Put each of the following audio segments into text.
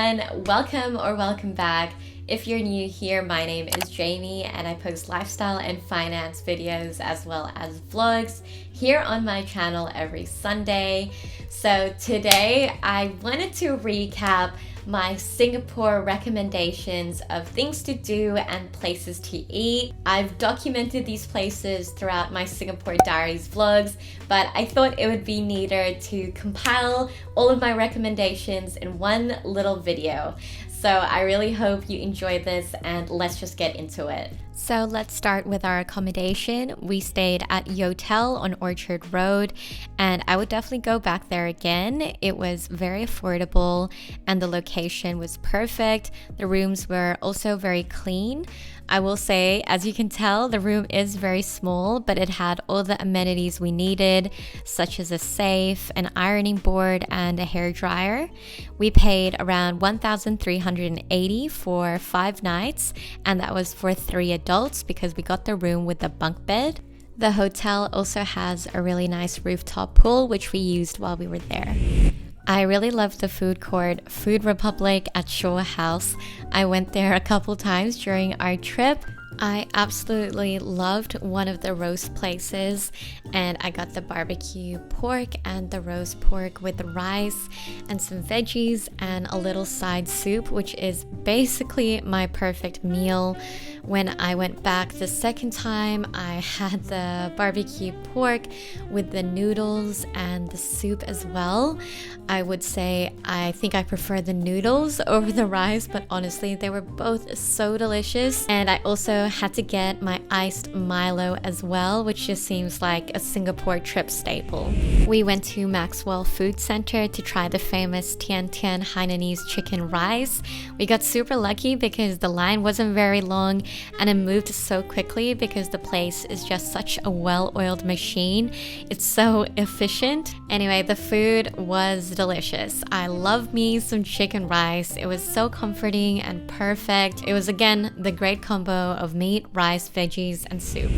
everyone, welcome back. If you're new here, my name is Jamie and I post lifestyle and finance videos as well as vlogs here on my channel every Sunday. So today I wanted to recap my Singapore recommendations of things to do and places to eat. I've documented these places throughout my Singapore Diaries vlogs, but I thought it would be neater to compile all of my recommendations in one little video. So I really hope you enjoy this and let's just get into it. So let's start with our accommodation. We stayed at Yotel on Orchard Road and I would definitely go back there again. It was very affordable and the location was perfect. The rooms were also very clean. I will say, as you can tell, the room is very small, but it had all the amenities we needed, such as a safe, an ironing board, and a hairdryer. We paid around $1,380 for 5 nights, and that was for 3 adults because we got the room with the bunk bed. The hotel also has a really nice rooftop pool, which we used while we were there. I really loved the food court, Food Republic at Shaw House. I went there a couple times during our trip. I absolutely loved one of the roast places and I got the barbecue pork and the roast pork with the rice and some veggies and a little side soup, which is basically my perfect meal. When I went back the second time, I had the barbecue pork with the noodles and the soup as well. I would say I think I prefer the noodles over the rice, but honestly, they were both so delicious. And I also had to get my iced Milo as well, which just seems like a Singapore trip staple. We went to Maxwell Food Center to try the famous Tian Tian Hainanese chicken rice. We got super lucky because the line wasn't very long and it moved so quickly because the place is just such a well-oiled machine. It's so efficient. Anyway, the food was delicious. I love me some chicken rice. It was so comforting and perfect. It was again the great combo of meat, rice, veggies, and soup.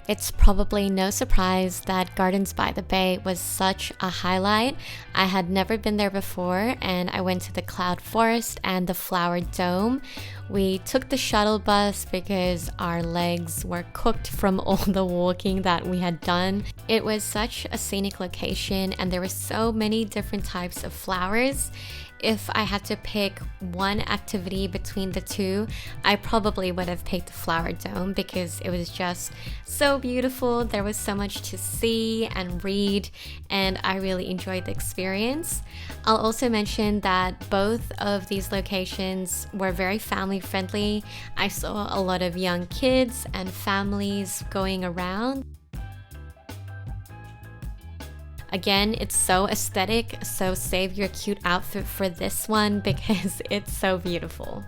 It's probably no surprise that Gardens by the Bay was such a highlight. I had never been there before and I went to the Cloud Forest and the Flower Dome. We took the shuttle bus because our legs were cooked from all the walking that we had done. It was such a scenic location and there were so many different types of flowers. If I had to pick one activity between the two, I probably would have picked the Flower Dome because it was just so beautiful. There was so much to see and read, and I really enjoyed the experience. I'll also mention that both of these locations were very family friendly. I saw a lot of young kids and families going around. Again, it's so aesthetic, so save your cute outfit for this one because it's so beautiful.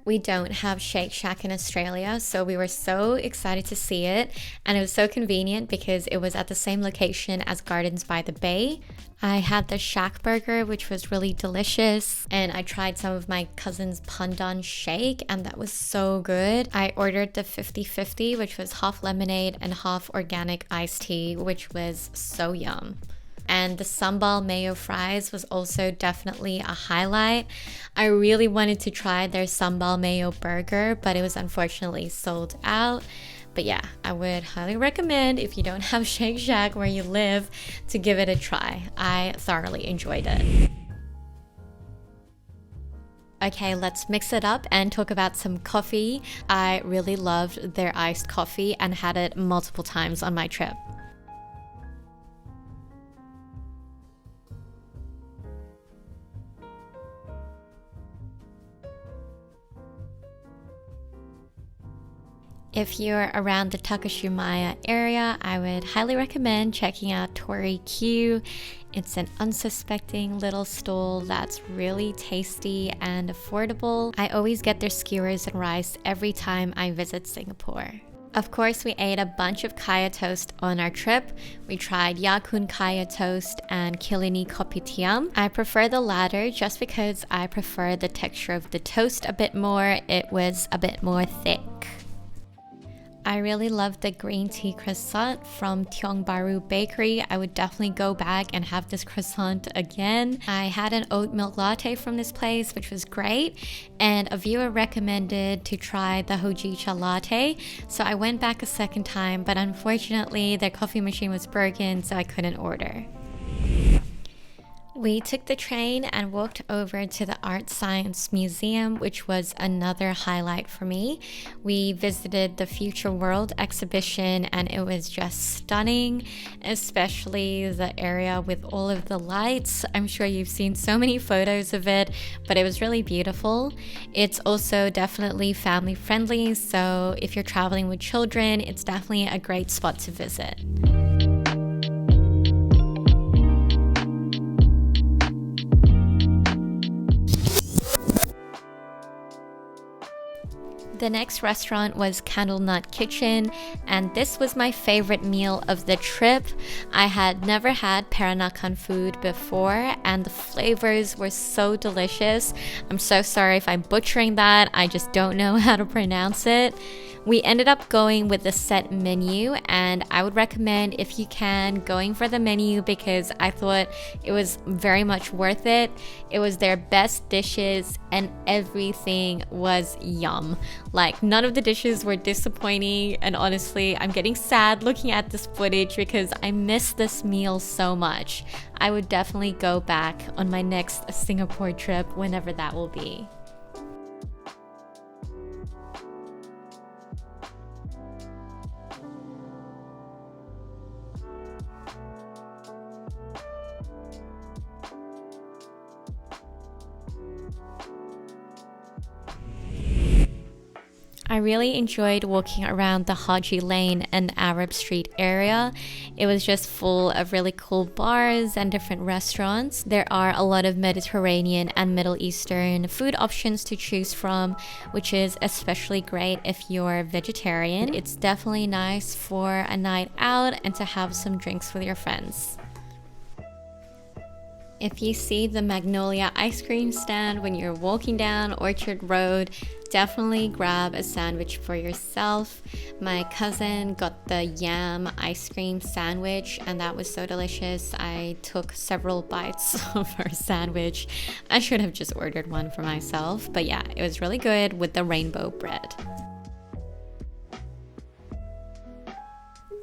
We don't have Shake Shack in Australia, so we were so excited to see it, and it was so convenient because it was at the same location as Gardens by the Bay. I had the Shack burger, which was really delicious, and I tried some of my cousin's pandan shake, and that was so good. I ordered the 50-50, which was half lemonade and half organic iced tea, which was so yum. And the sambal mayo fries was also definitely a highlight. I really wanted to try their sambal mayo burger, but it was unfortunately sold out. But yeah, I would highly recommend if you don't have Shake Shack where you live to give it a try. I thoroughly enjoyed it. Okay, let's mix it up and talk about some coffee. I really loved their iced coffee and had it multiple times on my trip. If you're around the Takashimaya area, I would highly recommend checking out Tori Q. It's an unsuspecting little stall that's really tasty and affordable. I always get their skewers and rice every time I visit Singapore. Of course, we ate a bunch of kaya toast on our trip. We tried Yakun kaya toast and Kilini kopitiam. I prefer the latter just because I prefer the texture of the toast a bit more. It was a bit more thick. I really love the green tea croissant from Tiongbaru Bakery. I would definitely go back and have this croissant again. I had an oat milk latte from this place, which was great, and a viewer recommended to try the hojicha latte, so I went back a second time, but unfortunately their coffee machine was broken, so I couldn't order. We took the train and walked over to the Art Science Museum, which was another highlight for me. We visited the Future World exhibition and it was just stunning, especially the area with all of the lights. I'm sure you've seen so many photos of it, but it was really beautiful. It's also definitely family friendly, so if you're traveling with children, it's definitely a great spot to visit. The next restaurant was Candlenut Kitchen, and this was my favorite meal of the trip. I had never had Peranakan food before, and the flavors were so delicious. I'm so sorry if I'm butchering that, I just don't know how to pronounce it. We ended up going with the set menu, and I would recommend, if you can, going for the menu because I thought it was very much worth it. It was their best dishes and everything was yum. Like, none of the dishes were disappointing, and honestly, I'm getting sad looking at this footage because I miss this meal so much. I would definitely go back on my next Singapore trip, whenever that will be. I really enjoyed walking around the Haji Lane and Arab Street area. It was just full of really cool bars and different restaurants. There are a lot of Mediterranean and Middle Eastern food options to choose from, which is especially great if you're vegetarian. It's definitely nice for a night out and to have some drinks with your friends. If you see the Magnolia ice cream stand when you're walking down Orchard Road, definitely grab a sandwich for yourself. My cousin got the yam ice cream sandwich and that was so delicious. I took several bites of her sandwich. I should have just ordered one for myself, but yeah, it was really good with the rainbow bread.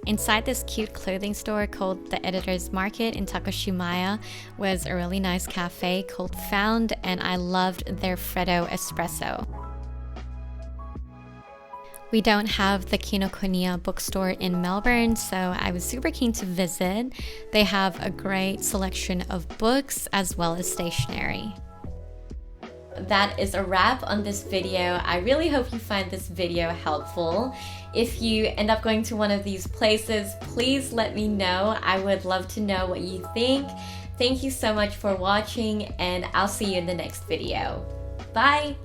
Inside this cute clothing store called the Editor's Market in Takashimaya was a really nice cafe called Found, and I loved their Freddo espresso. We don't have the Kinokuniya bookstore in Melbourne, so I was super keen to visit. They have a great selection of books as well as stationery. That is a wrap on this video. I really hope you find this video helpful. If you end up going to one of these places, please let me know. I would love to know what you think. Thank you so much for watching, and I'll see you in the next video. Bye!